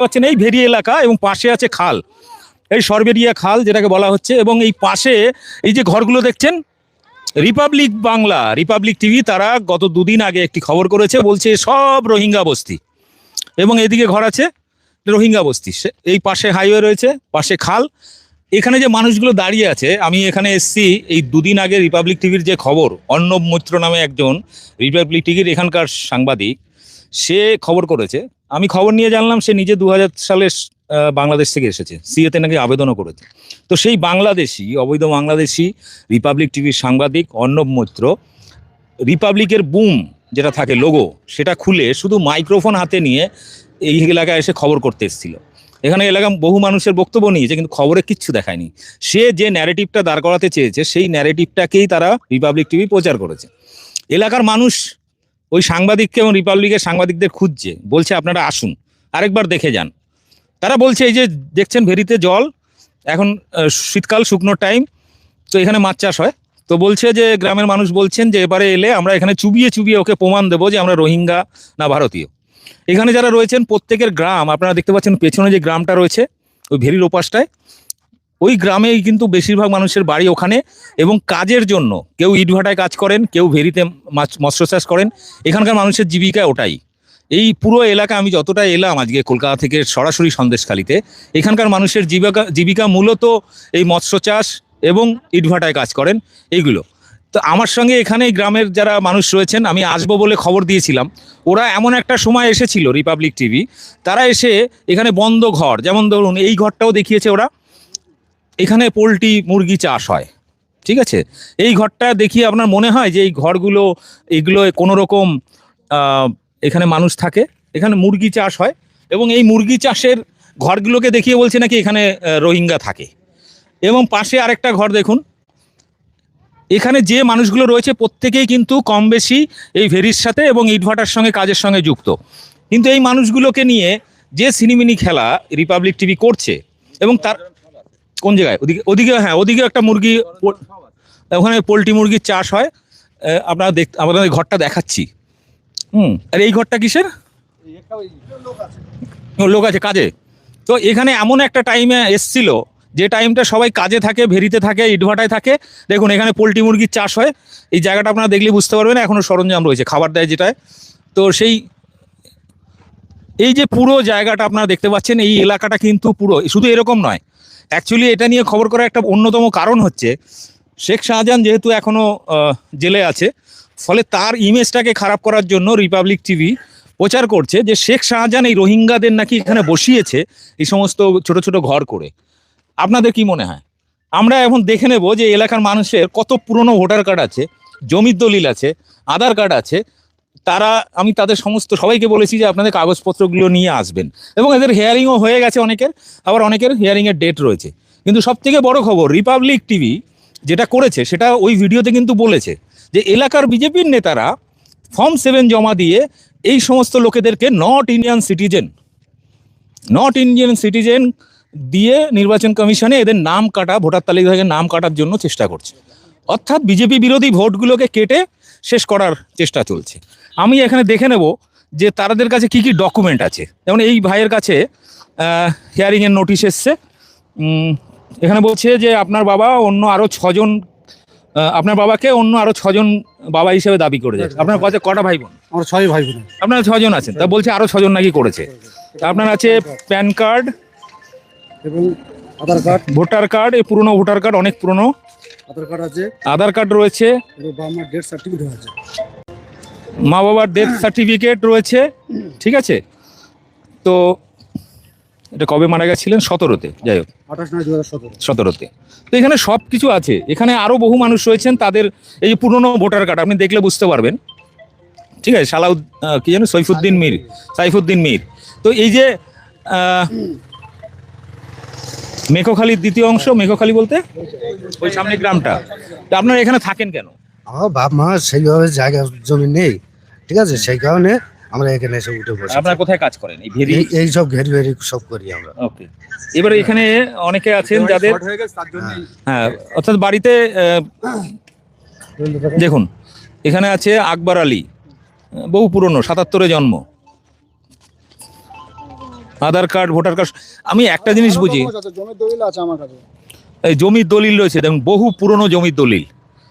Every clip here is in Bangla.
পাচ্ছেন এই ভেরি এলাকা এবং পাশে আছে খাল, এই সরবেরিয়া খাল যেটাকে বলা হচ্ছে। এবং এই পাশে এই যে ঘরগুলো দেখছেন, রিপাবলিক টিভি তারা গত দুদিন আগে একটি খবর করেছে, বলছে সব রোহিঙ্গা বস্তি। এবং এদিকে ঘর আছে রোহিঙ্গা বস্তি, এই পাশে হাইওয়ে রয়েছে, পাশে খাল। এখানে যে মানুষগুলো দাঁড়িয়ে আছে, আমি এখানে এসছি এই দুদিন আগে রিপাবলিক টিভির যে খবর, অর্ণব মৈত্র নামে একজন রিপাবলিক টিভির এখানকার সাংবাদিক, সে খবর করেছে। আমি খবর নিয়ে জানলাম সে নিজে 2000 সালে বাংলাদেশ থেকে এসেছে, সিএতে নাকি আবেদনও করেছে। তো সেই বাংলাদেশি, অবৈধ বাংলাদেশি রিপাবলিক টিভির সাংবাদিক অর্ণব মৈত্র রিপাবলিকের বুম যেটা থাকে লোগো, সেটা খুলে শুধু মাইক্রোফোন হাতে নিয়ে এই এলাকায় এসে খবর করতে এসেছিল। এখানে এলাকা বহু মানুষের বক্তব্য নিয়েছে, কিন্তু খবরে কিচ্ছু দেখায়নি। সে যে ন্যারেটিভটা দাঁড় করাতে চেয়েছে, সেই ন্যারেটিভটাকেই তারা রিপাবলিক টিভি প্রচার করেছে। এলাকার মানুষ ওই সাংবাদিককে এবং রিপাবলিকের সাংবাদিকদের খুঁজছে, বলছে আপনারা আসুন, আরেকবার দেখে যান। তারা বলছে এই যে দেখছেন ভেরিতে জল, এখন শীতকাল, শুকনো টাইম, তো এখানে মাছ চাষ হয়। তো বলছে যে গ্রামের মানুষ বলছেন যে এবারে এলে আমরা এখানে চুবিয়ে চুবিয়ে ওকে প্রমাণ দেবো যে আমরা রোহিঙ্গা না ভারতীয়। এখানে যারা রয়েছেন প্রত্যেকের গ্রাম, আপনারা দেখতে পাচ্ছেন পেছনে যে গ্রামটা রয়েছে ওই ভেরির ওপাশটায়, ওই গ্রামেই কিন্তু বেশিরভাগ মানুষের বাড়ি ওখানে। এবং কাজের জন্য কেউ ইটভাটায় কাজ করেন, কেউ ভেরিতে মৎস্য চাষ করেন। এখানকার মানুষের জীবিকা ওটাই। এই পুরো এলাকা আমি যতটা এলাম আজকে কলকাতা থেকে সরাসরি সন্দেশখালিতে, এখানকার মানুষের জীবিকা মূলত এই মৎস্য চাষ এবং ইটভাটায় কাজ করেন এইগুলো। তো আমার সঙ্গে এখানে গ্রামের যারা মানুষ রয়েছেন, আমি আসবো বলে খবর দিয়েছিলাম, ওরা এমন একটা সময় এসেছিল রিপাবলিক টিভি, তারা এসে এখানে বন্ধ ঘর, যেমন ধরুন এই ঘরটাও দেখিয়েছে ওরা, এখানে পোলট্রি মুরগি চাষ হয়, ঠিক আছে। এই ঘরটা দেখিয়ে আপনার মনে হয় যে এই ঘরগুলো, এগুলো কোনো রকম এখানে মানুষ থাকে, এখানে মুরগি চাষ হয়। এবং এই মুরগি চাষের ঘরগুলোকে দেখিয়ে বলছে নাকি এখানে রোহিঙ্গা থাকে। এবং পাশে আরেকটা ঘর দেখুন, এখানে যে মানুষগুলো রয়েছে প্রত্যেকেই কিন্তু কম বেশি এই ভেরির সাথে এবং ইটভাটার সঙ্গে কাজের সঙ্গে যুক্ত। কিন্তু এই মানুষগুলোকে নিয়ে যে সিনেমিনি খেলা রিপাবলিক টিভি করছে, এবং তার কোন জায়গায় ওদিকে হ্যাঁ, ওদিকে একটা মুরগি, ওখানে পোলট্রি মুরগির চাষ হয়। আপনারা আপনাদের ঘরটা দেখাচ্ছি। আর এই ঘরটা কিসের? লোক আছে কাজে। তো এখানে এমন একটা টাইমে এসছিল যে টাইমটা সবাই কাজে থাকে, ভেরিতে থাকে, ইটভাটায় থাকে। দেখুন এখানে পোলট্রি মুরগির চাষ হয়। এই জায়গাটা আপনারা দেখলে বুঝতে পারবেন, এখনো সরঞ্জাম রয়েছে, খাবার দেয় যেটায়। তো সেই এই যে পুরো জায়গাটা আপনারা দেখতে পাচ্ছেন, এই এলাকাটা কিন্তু পুরো শুধু এরকম নয়। অ্যাকচুয়ালি এটা নিয়ে খবর করার একটা অন্যতম কারণ হচ্ছে শেখ শাহজাহান যেহেতু এখনও জেলে আছে, ফলে তার ইমেজটাকে খারাপ করার জন্য রিপাবলিক টিভি প্রচার করছে যে শেখ শাহজাহান এই রোহিঙ্গাদের নাকি এখানে বসিয়েছে এই সমস্ত ছোট ছোট ঘর করে। আপনাদের কি মনে হয়? আমরা এখন দেখে নেব যে এলাকার মানুষের কত পুরনো ভোটার কার্ড আছে, জমির দলিল আছে, আধার কার্ড আছে। আমি তাদের সমস্ত সবাইকে বলেছি যে আপনাদের কাগজপত্রগুলো নিয়ে আসবেন। এবং এদের হিয়ারিংও হয়ে গেছে অনেকের, আবার অনেকের হিয়ারিংয়ের ডেট রয়েছে। কিন্তু সবথেকে বড় খবর, রিপাবলিক টিভি যেটা করেছে সেটা ওই ভিডিওতে কিন্তু বলেছে যে এলাকার বিজেপির নেতারা ফর্ম 7 জমা দিয়ে এই সমস্ত লোকেদেরকে নট ইন্ডিয়ান সিটিজেন দিয়ে নির্বাচন কমিশনে এদের নাম কাটা, ভোটার তালিকা থেকে নাম কাটার জন্য চেষ্টা করছে। অর্থাৎ বিজেপি বিরোধী ভোটগুলোকে কেটে শেষ করার চেষ্টা চলছে। আমি এখানে দেখে নেব যে তাদের কাছে কি কি ডকুমেন্ট আছে। যেমন এই ভাইয়ের কাছে হিয়ারিংয়ের নোটিশ এসছে। এখানে বলছে যে আপনার বাবা অন্য আরও 6 জন, আপনার বাবাকে অন্য আরও 6 জন বাবা হিসেবে দাবি করে যাচ্ছে। আপনার কাছে কটা ভাই বোন? আমার 6 ভাই বোন। আপনারা 6 জন আছেন, তা বলছে আরও 6 জন নাকি করেছে। আপনার আছে প্যান কার্ড এবং আধার কার্ড, ভোটার কার্ড, এই পুরনো ভোটার কার্ড, অনেক পুরনো আধার কার্ড আছে, আধার কার্ড রয়েছে, বাবার ডেথ সার্টিফিকেট আছে, মা বাবার ডেথ সার্টিফিকেট রয়েছে, ঠিক আছে। তো এটা কবে মারা গেছিলেন? 17-তে, যাই হোক 17-তে। তো এখানে সব কিছু আছে। এখানে আরও বহু মানুষ রয়েছেন, তাদের এই যে পুরনো ভোটার কার্ড আপনি দেখলে বুঝতে পারবেন, ঠিক আছে। কি জানো, সাইফুদ্দিন মীর। তো এই যে মেঘখালীর দ্বিতীয় অংশ, মেঘখালী বলতে ওই সামনে গ্রামটা। তো আপনারা এখানে থাকেন কেন? আমার বাপ মা সেইভাবে জায়গা জমি নেই, ঠিক আছে, সেই কারণে আমরা এখানে এসে উঠে বসি। আপনারা কোথায় কাজ করেন? এই সব ঘেরি সব করি আমরা। ওকে। এবারে এখানে অনেকে আছেন যাদের, হ্যাঁ, অর্থাৎ বাড়িতে দেখুন এখানে আছে আকবর আলী, বহু পুরনো, 77-এ জন্ম। আধার কার্ড, ভোটার কার্ড। আমি একটা জিনিস বুঝি, জমির দলিল আছে আমার কাছে, এই জমির দলিল রয়েছে, দেখুন বহু পুরনো জমির দলিল,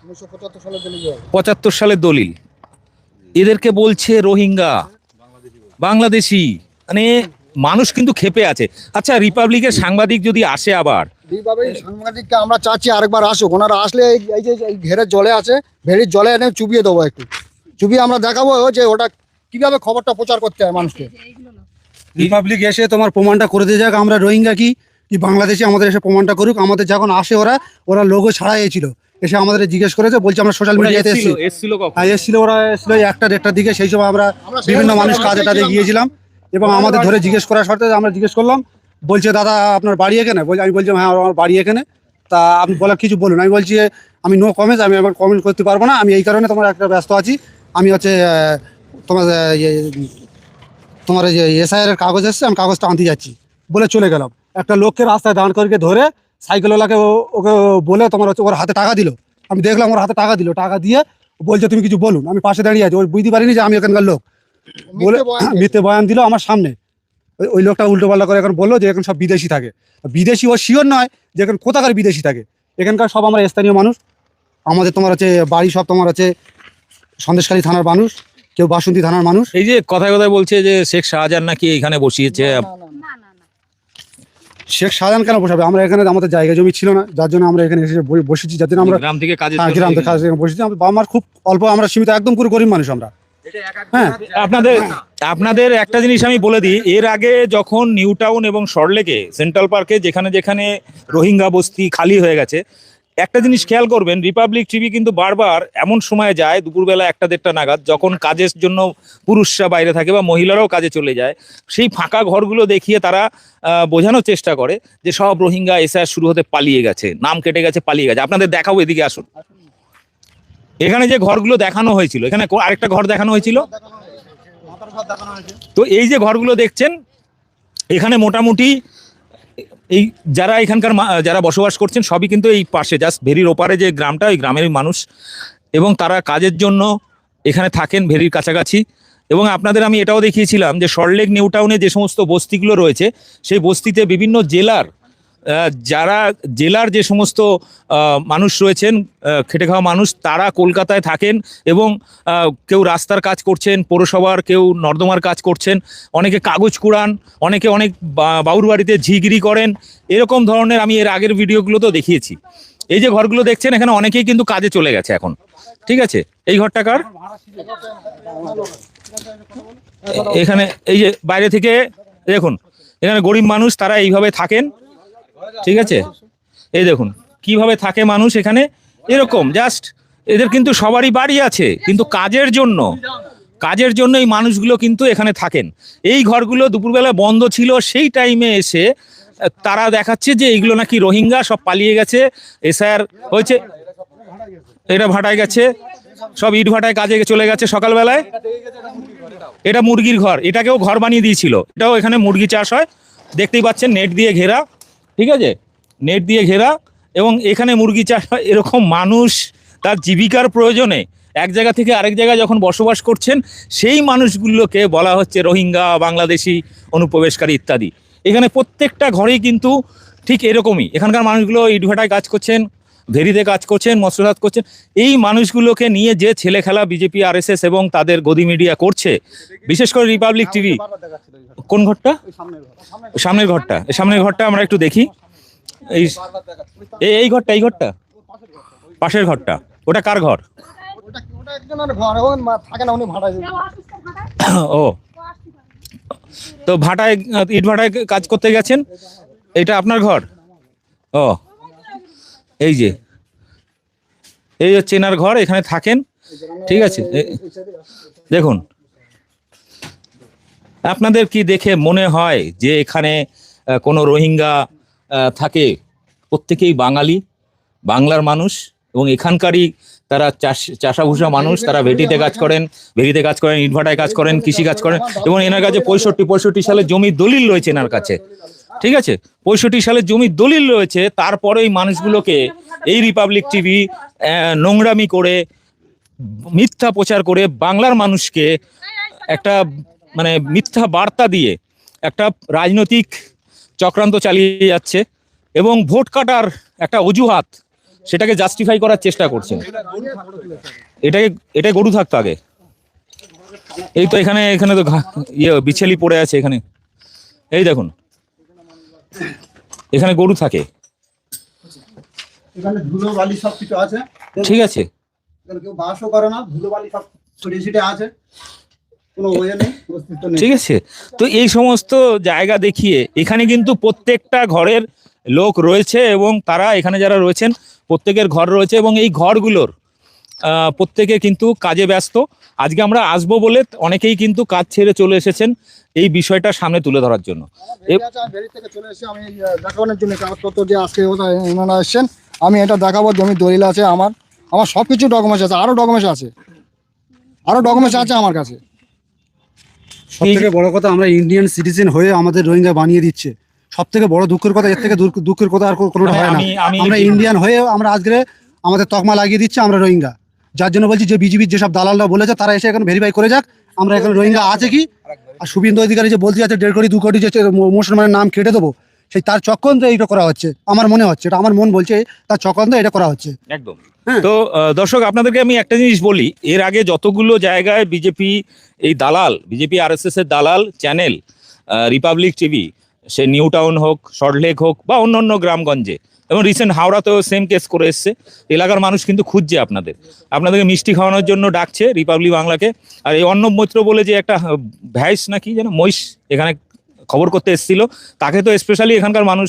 1975 সালের দলিল। 75 সালের দলিল। এদেরকে বলছে রোহিঙ্গা, বাংলাদেশি, মানে মানুষ কিন্তু ক্ষেপে আছে। আচ্ছা, রিপাবলিকের সাংবাদিক যদি আসে আবার, এইভাবে সাংবাদিককে আমরা চাচ্ছি আরেকবার আসুক, ওনারা আসলে এই যে এই ঘেরের জলে আছে, ভেড়ির জলে এনে চুবিয়ে দেবো, একটু চুবিয়ে আমরা দেখাবো যে ওটা কিভাবে খবরটা প্রচার করতে হয় মানুষকে। রিপাবলিক এসে তোমার প্রমাণটা করে দিয়ে যাক আমরা রোহিঙ্গা কি কি বাংলাদেশি, আমাদের এসে প্রমাণটা করুক। আমাদের যখন আসে ওরা লোগো ছাড়াইছিল, এসে আমাদের জিজ্ঞেস করেছে, বলছে আমরা সোশ্যাল মিডিয়াতে এসেছি। এসছিল কখন? হ্যাঁ এসেছিল, ওরা এসেছিল 1টা-1:30টার দিকে। সেই সময় আমরা বিভিন্ন মানুষ কাজে টাজে গিয়েছিলাম এবং আমাদের ধরে জিজ্ঞেস করার শর্তে আমরা জিজ্ঞেস করলাম, বলছে দাদা আপনার বাড়ি এখানে? আমি বলছি হ্যাঁ আমার বাড়ি এখানে। তা আপনি বলার কিছু বলুন। আমি বলছি আমি নো কমেন্টস, আমি আবার কমেন্ট করতে পারবো না, আমি এই কারণে তোমার একটা ব্যস্ত আছি, আমি হচ্ছে তোমার তোমার এই যে এসআইআর এর কাগজ এসছে, আমি কাগজটা আনতে যাচ্ছি বলে চলে গেলাম। একটা লোককে রাস্তায় দাঁড় করে ধরে সাইকেলওয়ালাকে ওকে বলে তোমার হচ্ছে ওর হাতে টাকা দিল। আমি দেখলাম ওর হাতে টাকা দিল, টাকা দিয়ে বলছে তুমি কিছু বলুন। আমি পাশে দাঁড়িয়ে আছি, ওই বুঝতে পারিনি যে আমি এখানকার লোক বলে মিথ্যে বয়ান দিল আমার সামনে। ওই লোকটা উল্টো পাল্টা করে এখন বললো যে এখন সব বিদেশি থাকে। বিদেশি ও শিওর নয় যে এখন কোথাকার বিদেশি থাকে, এখানকার সব আমরা স্থানীয় মানুষ। আমাদের তোমার হচ্ছে বাড়ি সব তোমার হচ্ছে সন্দেশখালী থানার মানুষ, কেউ বাসন্তী থানার মানুষ। এই যে কথায় কথায় বলছে যে শেখ শাহজাহান নাকি এখানে বসিয়েছে। শেখ শাহজাহান কেন বসাবে? আমরা এখানে আমাদের জায়গা জমি ছিল না, যার জন্য আমরা এখানে এসে বসেছি, যাতে আমরা গ্রাম থেকে কাজে গ্রাম থেকে কাজে বসেছি। আমার বাবা মার খুব অল্প, আমরা সীমিত, একদম পুরো গরিব মানুষ আমরা। হ্যাঁ আপনাদের একটা জিনিস আমি বলে দিই, এর আগে যখন নিউ টাউন এবং সল্টলেকে সেন্ট্রাল পার্কে যেখানে যেখানে রোহিঙ্গা বস্তি খালি হয়ে গেছে, একটা জিনিস খেয়াল করবেন, রিপাবলিক টিভি কিন্তু বারবার এমন সময় যায় দুপুরবেলা 1টা-1:30 নাগাদ, যখন কাজের জন্য পুরুষরা বাইরে থাকে বা মহিলারাও কাজে চলে যায়, সেই ফাঁকা ঘরগুলো দেখিয়ে তারা বোঝানোর চেষ্টা করে যে সব রোহিঙ্গা এসআইআর শুরু হতে পালিয়ে গেছে, নাম কেটে গেছে, পালিয়ে গেছে। আপনাদের দেখাবো, এদিকে আসুন। এখানে যে ঘরগুলো দেখানো হয়েছিল, এখানে আরেকটা ঘর দেখানো হয়েছিল, তো এই যে ঘরগুলো দেখছেন, এখানে মোটামুটি এই যারা এখানকার যারা বসবাস করছেন সবই কিন্তু এই পাশে জাস্ট ভেরির ওপারে যে গ্রামটা, ওই গ্রামের মানুষ, এবং তারা কাজের জন্য এখানে থাকেন ভেরির কাছাকাছি। এবং আপনাদের আমি এটাও দেখিয়েছিলাম যে সল্টলেক নিউ টাউনে যে সমস্ত বস্তিগুলো রয়েছে, সেই বস্তিতে বিভিন্ন জেলার যারা জেলার যে সমস্ত মানুষ রয়েছেন, খেটে খাওয়া মানুষ, তারা কলকাতায় থাকেন এবং কেউ রাস্তার কাজ করছেন, পৌরসভার কেউ নর্দমার কাজ করছেন, অনেকে কাগজ কুড়ান, অনেকে অনেক বাউর বাড়িতে ঝিগিরি করেন, এরকম ধরনের আমি এর আগের ভিডিওগুলোতেও দেখিয়েছি। এই যে ঘরগুলো দেখছেন, এখানে অনেকেই কিন্তু কাজে চলে গেছে এখন। ঠিক আছে, এই ঘরটা কার? এখানে এই যে বাইরে থেকে দেখুন, এখানে গরিব মানুষ, তারা এইভাবে থাকেন। ঠিক আছে, এই দেখুন কিভাবে থাকে মানুষ এখানে, এরকম জাস্ট। এদের কিন্তু সবারই বাড়ি আছে, কিন্তু কাজের জন্য এই মানুষগুলো কিন্তু এখানে থাকেন। এই ঘরগুলো দুপুরবেলা বন্ধ ছিল, সেই টাইমে এসে তারা দেখাচ্ছে যে এইগুলো নাকি রোহিঙ্গা, সব পালিয়ে গেছে, এসআইআর হয়েছে, এটা ভাটায় গেছে, সব ইট ভাটায় কাজে চলে গেছে সকালবেলায়। এটা মুরগির ঘর, এটাকেও ঘর বানিয়ে দিয়েছিল, এটাও এখানে মুরগি চাষ হয়, দেখতেই পাচ্ছেন, নেট দিয়ে ঘেরা। ঠিক আছে, নেট দিয়ে ঘেরা, এবং এখানে মুরগি চাষ হয়। এরকম মানুষ তার জীবিকার প্রয়োজনে এক জায়গা থেকে আরেক জায়গায় যখন বসবাস করছেন, সেই মানুষগুলোকে বলা হচ্ছে রোহিঙ্গা, বাংলাদেশি, অনুপ্রবেশকারী ইত্যাদি। এখানে প্রত্যেকটা ঘরেই কিন্তু ঠিক এরকমই, এখানকার মানুষগুলো ইটভাটায় কাজ করছেন, ভেরিতে কাজ করছেন, মৎস্যচাষ করছেন। এই মানুষগুলোকে নিয়ে যে ছেলে খেলা বিজেপি, আরএসএস এবং তাদের গদি মিডিয়া করছে, বিশেষ করে রিপাবলিক টিভি। কোন ঘরটা? সামনের ঘরটা, সামনের ঘরটা আমরা একটু দেখি। এই ঘরটা পাশের ঘরটা, ওটা কার ঘর? ও, তো ভাটায়, ইট ভাটায় কাজ করতে গেছেন, এটা আপনার ঘর? ও, এই যে এই হচ্ছে এনার ঘর, এখানে থাকেন। ঠিক আছে, দেখুন, আপনাদের কি দেখে মনে হয় যে এখানে কোনো রোহিঙ্গা থাকে? প্রত্যেকেই বাঙালি, বাংলার মানুষ, এবং এখানকারই তারা চাষাভুষা মানুষ। তারা ভেরিতে কাজ করেন, ইটভাটায় কাজ করেন, কৃষি কাজ করেন, এবং এনার কাছে 65 সালের জমির দলিল রয়েছে এনার কাছে। ঠিক আছে, 65 সালের জমির দলিল রয়েছে। তারপরে এই মানুষগুলোকে এই রিপাবলিক টিভি নোংরামি করে, মিথ্যা প্রচার করে, বাংলার মানুষকে একটা মানে মিথ্যা বার্তা দিয়ে একটা রাজনৈতিক চক্রান্ত চালিয়ে যাচ্ছে এবং ভোট কাটার একটা অজুহাত সেটাকে জাস্টিফাই করার চেষ্টা করছেন। এটাই গরু থাকতো আগে। এই তো এখানে এখানে তো বিছেলি পড়ে আছে এখানে, এই দেখুন এখানে গরু থাকে। এখানে ধুলো বালি সব কিছু আছে, ঠিক আছে, এখানে কেউ বাসও করে না, ধুলো বালি সব ছড়িয়ে ছিটে আছে, কোনো ওয়ে নেই, অস্তিত্ব নেই। ঠিক আছে। তো এই সমস্ত জায়গা দেখিয়ে এখানে কিন্তু প্রত্যেকটা ঘরের লোক রয়েছে এবং তারা এখানে যারা রয়েছেন প্রত্যেকের ঘর রয়েছে এবং এই ঘরগুলোর প্রত্যেকে কিন্তু কাজে ব্যস্ত। আজকে আমরা আসবো বলে অনেকেই কিন্তু কাজ ছেড়ে চলে এসেছেন এই বিষয়টা সামনে তুলে ধরার জন্য। ভেরি থেকে চলে এসে আমি দেখানোর জন্য কাগজপত্র যে আজকে ওনারা এসছেন, আমি এটা দেখাবো, জমি দলিল আছে আমার সব কিছু ডকুমেন্টস আছে, আরও ডকুমেন্টস আছে আমার কাছে। সব থেকে বড় কথা, আমরা ইন্ডিয়ান সিটিজেন হয়ে আমাদের রোহিঙ্গা বানিয়ে দিচ্ছে। সব থেকে বড় দুঃখের কথা, এর থেকে দুঃখের কথা আর কোনোটা হয় না। আমরা ইন্ডিয়ান হয়ে আমরা আজকে আমাদের তকমা লাগিয়ে দিচ্ছে আমরা রোহিঙ্গা। যার জন্য বলছি যে বিজেপির যেসব দালালরা বলেছে তারা এসে এখানে ভেরিফাই করে যাক আমরা এখানে রোহিঙ্গা আছে কি। আর শুভেন্দু অধিকারী যে বলতে যাচ্ছে 1.5 কোটি 2 কোটি যে মুসলমানের নাম কেটে দেবো, সেই তার চক্রান্ত এইটা করা হচ্ছে। আমার মনে হচ্ছে, এটা আমার মন বলছে, তার চক্রান্ত এটা করা হচ্ছে একদম। তো দর্শক আপনাদেরকে আমি একটা জিনিস বলি, এর আগে যতগুলো জায়গায় বিজেপি এই দালাল, বিজেপি আরএসএস এর দালাল চ্যানেল, রিপাবলিক টিভি, সে নিউ টাউন হোক, সল্টলেক হোক বা অন্যান্য গ্রামগঞ্জে, এবং রিসেন্ট হাওড়াতেও সেম কেস করে এসছে, এলাকার মানুষ কিন্তু খুঁজছে আপনাদেরকে মিষ্টি খাওয়ানোর জন্য ডাকছে রিপাবলিক বাংলাকে। আর এই অর্ণব মৈত্র বলে যে একটা ভ্যাইস নাকি যেন মহিষ এখানে খবর করতে এসেছিল, তাকে তো স্পেশালি এখানকার মানুষ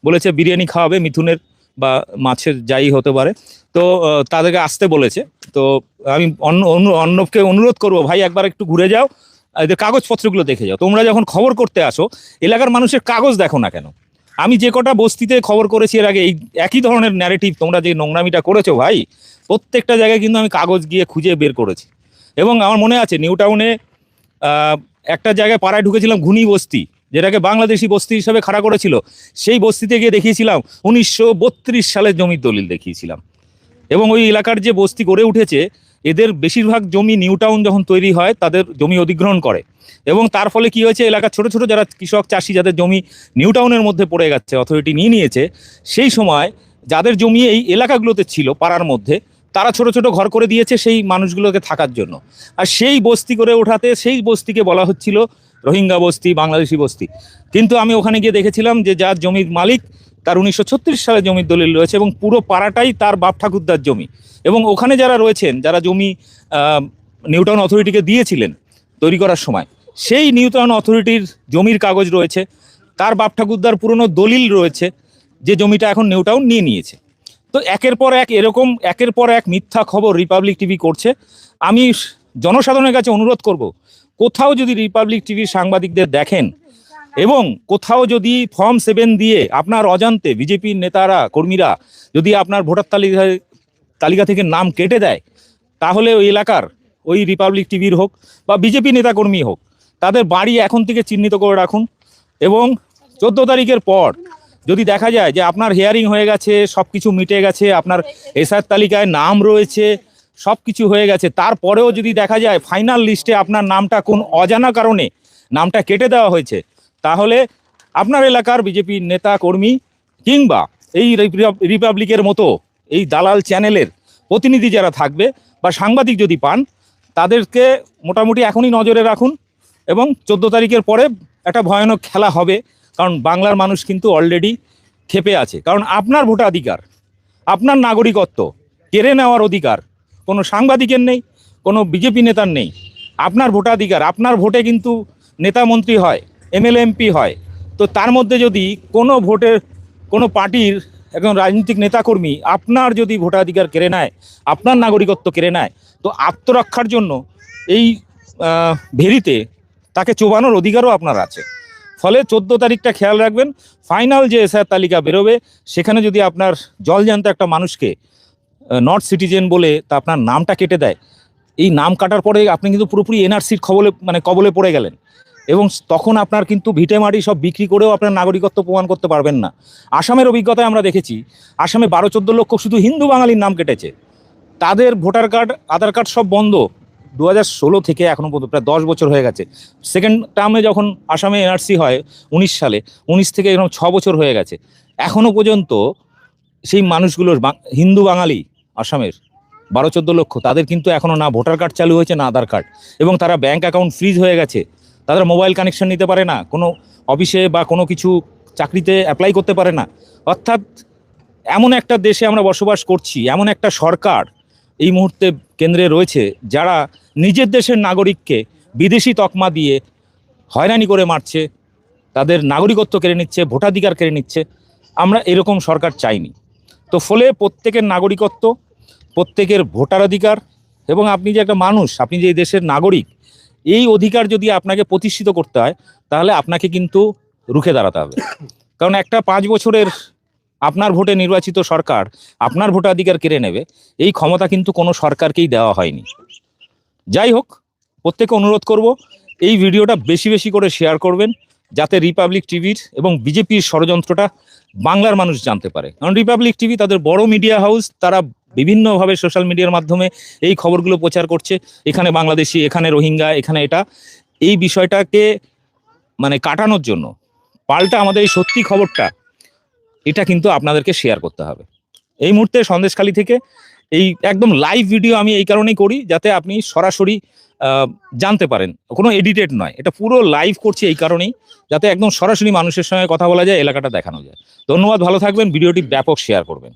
বলেছে বিরিয়ানি খাওয়াবে, মিথুনের বা মাছের যাই হতে পারে, তো তাদেরকে আসতে বলেছে। তো আমি অর্ণবকে অনুরোধ করবো, ভাই একবার একটু ঘুরে যাও, এদের কাগজপত্রগুলো দেখে যাও। তোমরা যখন খবর করতে আসো এলাকার মানুষের কাগজ দেখো না কেন? আমি যে কটা বস্তিতে খবর করেছি এর আগে, এই একই ধরনের ন্যারেটিভ তোমরা যে নোংরামিটা করেছো ভাই, প্রত্যেকটা জায়গায় কিন্তু আমি কাগজ গিয়ে খুঁজে বের করেছি। এবং আমার মনে আছে নিউ টাউনে একটা জায়গায় পাড়ায় ঢুকেছিলাম, ঘুনি বস্তি, যেটাকে বাংলাদেশি বস্তি হিসাবে খাড়া করেছিল, সেই বস্তিতে গিয়ে দেখিয়েছিলাম 1932 সালের জমির দলিল দেখিয়েছিলাম। এবং ওই এলাকার যে বস্তি গড়ে উঠেছে, এদের বেশিরভাগ জমি নিউ টাউন যখন তৈরি হয় তাদের জমি অধিগ্রহণ করে, এবং তার ফলে কি হয়েছে, এলাকার ছোট ছোট যারা কৃষক চাষি যাদের জমি নিউ টাউনের মধ্যে পড়ে গেছে, অথরিটি নিয়ে নিয়েছে, সেই সময় যাদের জমি এই এলাকাগুলোতে ছিল পাড়ার মধ্যে, তারা ছোট ছোট ঘর করে দিয়েছে সেই মানুষগুলোকে থাকার জন্য। আর সেই বস্তি করে ওঠাতে সেই বস্তিকে বলা হচ্ছিল রোহিঙ্গা বস্তি, বাংলাদেশি বস্তি। কিন্তু আমি ওখানে গিয়ে দেখেছিলাম যে যার জমির মালিক তার 1936 সালে জমির দলিল রয়েছে এবং পুরো পাড়াটাই তার বাপ ঠাকুরদার জমি। এবং ওখানে যারা রয়েছেন, যারা জমি নিউ টাউন অথরিটিকে দিয়েছিলেন তৈরি করার সময়, সেই নিউ টাউন অথরিটির জমির কাগজ রয়েছে, তার বাপ ঠাকুরদার পুরনো দলিল রয়েছে, যে জমিটা এখন নিউ টাউন নিয়ে নিয়েছে। তো একের পর এক এরকম একের পর এক মিথ্যা খবর রিপাবলিক টিভি করছে। আমি জনসাধারণের কাছে অনুরোধ করব, কোথাও যদি রিপাবলিক টিভির সাংবাদিকদের দেখেন এবং কোথাও যদি ফর্ম 7 দিয়ে আপনার অজান্তে বিজেপির নেতারা কর্মীরা যদি আপনার ভোটার তালিকা থেকে নাম কেটে দেয়, তাহলে ওই এলাকার ওই রিপাবলিক টিভির হোক বা বিজেপি নেতাকর্মী হোক, তাদের বাড়ি এখন থেকে চিহ্নিত করে রাখুন। এবং 14 তারিখের পর যদি দেখা যায় যে আপনার হিয়ারিং হয়ে গেছে, সব কিছু মিটে গেছে, আপনার এসআর তালিকায় নাম রয়েছে, সব কিছু হয়ে গেছে, তারপরেও যদি দেখা যায় ফাইনাল লিস্টে আপনার নামটা কোন অজানা কারণে নামটা কেটে দেওয়া হয়েছে, তাহলে আপনার এলাকার বিজেপি নেতা কর্মী কিংবা এই রিপাবলিকের মতো এই দালাল চ্যানেলের প্রতিনিধি যারা থাকবে বা সাংবাদিক যদি পান, তাদেরকে মোটামুটি এখনই নজরে রাখুন। এবং 14 তারিখের পরে একটা ভয়ানক খেলা হবে, কারণ বাংলার মানুষ কিন্তু অলরেডি ক্ষেপে আছে। কারণ আপনার ভোটাধিকার, আপনার নাগরিকত্ব কেড়ে নেওয়ার অধিকার কোনো সাংবাদিকের নেই, কোনো বিজেপি নেতার নেই। আপনার ভোটাধিকার, আপনার ভোটে কিন্তু নেতা মন্ত্রী হয়, এমএলএ এমপি হয়। তো তার মধ্যে যদি কোনো ভোটের কোনো পার্টির একজন রাজনৈতিক নেতাকর্মী আপনার যদি ভোটাধিকার কেড়ে নেয়, আপনার নাগরিকত্ব কেড়ে নেয়, তো আত্মরক্ষার জন্য এই ভেরিতে তাকে চোবানোর অধিকারও আপনার আছে। ফলে 14 তারিখটা খেয়াল রাখবেন, ফাইনাল যে এসআর তালিকা বেরোবে, সেখানে যদি আপনার জলজ্যান্ত একটা মানুষকে নট সিটিজেন বলে তা আপনার নামটা কেটে দেয়, এই নাম কাটার পরে আপনি কিন্তু পুরোপুরি এনআরসির কবলে পড়ে গেলেন। এবং তখন আপনার কিন্তু ভিটে মাটি সব বিক্রি করেও আপনার নাগরিকত্ব প্রমাণ করতে পারবেন না। আসামের অভিজ্ঞতায় আমরা দেখেছি, আসামে 12-14 লক্ষ শুধু হিন্দু বাঙালির নাম কেটেছে, তাদের ভোটার কার্ড, আধার কার্ড সব বন্ধ, 2016 থেকে এখনো পর্যন্ত প্রায় 10 বছর হয়ে গেছে। সেকেন্ড টার্মে যখন আসামে এনআরসি হয় 19 সালে, 19 থেকে এরকম 6 বছর হয়ে গেছে, এখনো পর্যন্ত সেই মানুষগুলোর হিন্দু বাঙালি আসামের 12-14 লক্ষ, তাদের কিন্তু এখনো না ভোটার কার্ড চালু হয়েছে না আধার কার্ড, এবং তারা ব্যাংক অ্যাকাউন্ট ফ্রিজ হয়ে গেছে, তাদের মোবাইল কানেকশন নিতে পারে না, কোনো অফিসে বা কোনো কিছু চাকরিতে অ্যাপ্লাই করতে পারে না। অর্থাৎ এমন একটা দেশে আমরা বসবাস করছি, এমন একটা সরকার এই মুহূর্তে কেন্দ্রে রয়েছে যারা নিজের দেশের নাগরিককে বিদেশি তকমা দিয়ে হয়রানি করে মারছে, তাদের নাগরিকত্ব কেড়ে নিচ্ছে, ভোটাধিকার কেড়ে নিচ্ছে। আমরা এরকম সরকার চাইনি। তো ফলে প্রত্যেকের নাগরিকত্ব, প্রত্যেকের ভোটাধিকার, এবং আপনি যে একটা মানুষ, আপনি যে এই দেশের নাগরিক, এই অধিকার যদি আপনাকে প্রতিষ্ঠিত করতে হয় তাহলে আপনাকে কিন্তু রুখে দাঁড়াতে হবে। কারণ একটা 5 বছরের আপনার ভোটে নির্বাচিত সরকার আপনার ভোটাধিকার কেড়ে নেবে, এই ক্ষমতা কিন্তু কোনো সরকারকেই দেওয়া হয়নি। যাই হোক, প্রত্যেকে অনুরোধ করব এই ভিডিওটা বেশি বেশি করে শেয়ার করবেন, যাতে রিপাবলিক টিভির এবং বিজেপির ষড়যন্ত্রটা বাংলার মানুষ জানতে পারে। কারণ রিপাবলিক টিভি তাদের বড় মিডিয়া হাউস, তারা বিভিন্নভাবে সোশ্যাল মিডিয়ার মাধ্যমে এই খবরগুলো প্রচার করছে, এখানে বাংলাদেশি, এখানে রোহিঙ্গা, এখানে এটা, এই বিষয়টাকে মানে কাটানোর জন্য পাল্টা আমাদের এই সত্যি খবরটা, এটা কিন্তু আপনাদেরকে শেয়ার করতে হবে। এই মুহূর্তে সন্দেশখালী থেকে এই একদম লাইভ ভিডিও আমি এই কারণেই করি, যাতে আপনি সরাসরি জানতে পারেন, কোনো এডিটেড নয়, এটা পুরো লাইভ করছি এই কারণেই, যাতে একদম সরাসরি মানুষের সঙ্গে কথা বলা যায়, এলাকাটা দেখানো যায়। ধন্যবাদ, ভালো থাকবেন, ভিডিওটি ব্যাপক শেয়ার করবেন।